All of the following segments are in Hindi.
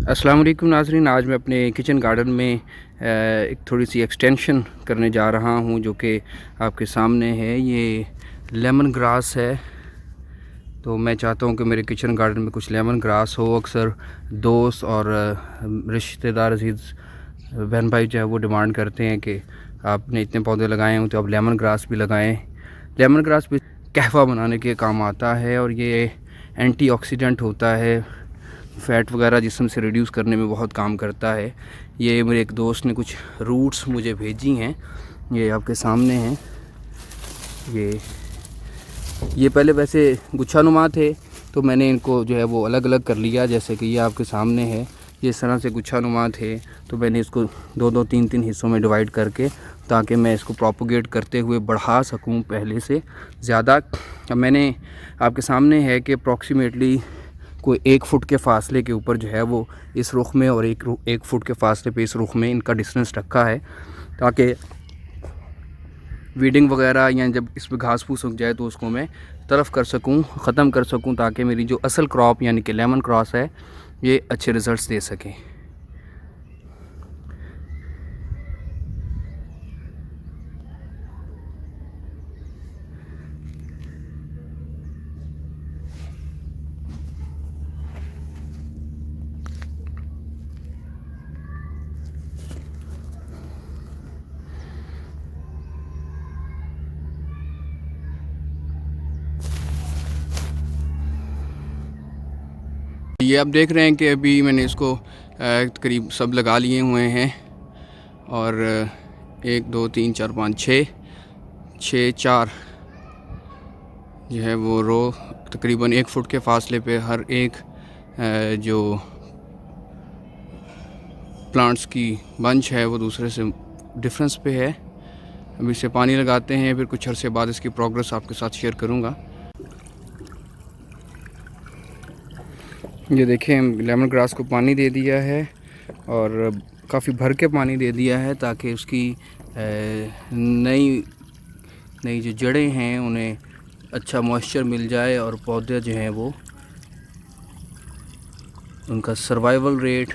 अस्सलाम वालेकुम नाज़रीन। आज मैं अपने किचन गार्डन में एक थोड़ी सी एक्सटेंशन करने जा रहा हूं जो कि आपके सामने है। ये लेमन ग्रास है, तो मैं चाहता हूं कि मेरे किचन गार्डन में कुछ लेमन ग्रास हो। अक्सर दोस्त और रिश्तेदार अजीज़ बहन भाई जो है वो डिमांड करते हैं कि आपने इतने पौधे लगाए हैं तो आप लेमन ग्रास भी लगाएं। लेमन ग्रास भी कहवा बनाने के काम आता है और ये एंटीऑक्सीडेंट होता है, फ़ैट वगैरह जिस्म से रिड्यूस करने में बहुत काम करता है। ये मेरे एक दोस्त ने कुछ रूट्स मुझे भेजी हैं, ये आपके सामने हैं। ये पहले वैसे गुच्छानुमा थे, तो मैंने इनको जो है वो अलग अलग कर लिया। जैसे कि ये आपके सामने है, ये इस तरह से गुच्छानुमा थे, तो मैंने इसको दो दो तीन तीन हिस्सों में डिवाइड करके, ताकि मैं इसको प्रोपोगेट करते हुए बढ़ा सकूं पहले से ज़्यादा। अब मैंने आपके सामने है कि अप्रॉक्सीमेटली कोई 1 फुट के फासले के ऊपर जो है वो इस रुख में और एक फुट के फासले पे इस रुख में इनका डिस्टेंस रखा है, ताकि वीडिंग वगैरह या जब इस पर घास फूस उग जाए तो उसको मैं तरफ कर सकूं, ख़त्म कर सकूं, ताकि मेरी जो असल क्रॉप यानी कि लेमन ग्रास है ये अच्छे रिज़ल्ट्स दे सकें। ये आप देख रहे हैं कि अभी मैंने इसको करीब सब लगा लिए हुए हैं, और 1 2 3 4 5 6 4 जो है वो रो तकरीबन 1 फुट के फासले पे हर एक जो प्लांट्स की बंच है वो दूसरे से डिफरेंस पे है। अभी इसे पानी लगाते हैं, फिर कुछ अरसे बाद इसकी प्रोग्रेस आपके साथ शेयर करूँगा। ये देखें, लेमन ग्रास को पानी दे दिया है और काफ़ी भर के पानी दे दिया है, ताकि उसकी नई नई जो जड़ें हैं उन्हें अच्छा मॉइस्चर मिल जाए और पौधे जो हैं वो उनका सर्वाइवल रेट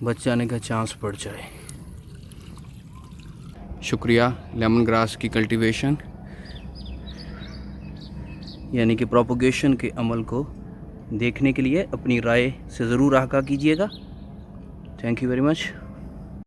बच जाने का चांस बढ़ जाए। शुक्रिया। लेमन ग्रास की कल्टीवेशन यानी कि प्रोपोगेशन के अमल को देखने के लिए अपनी राय से ज़रूर आगाह कीजिएगा। Thank you very much.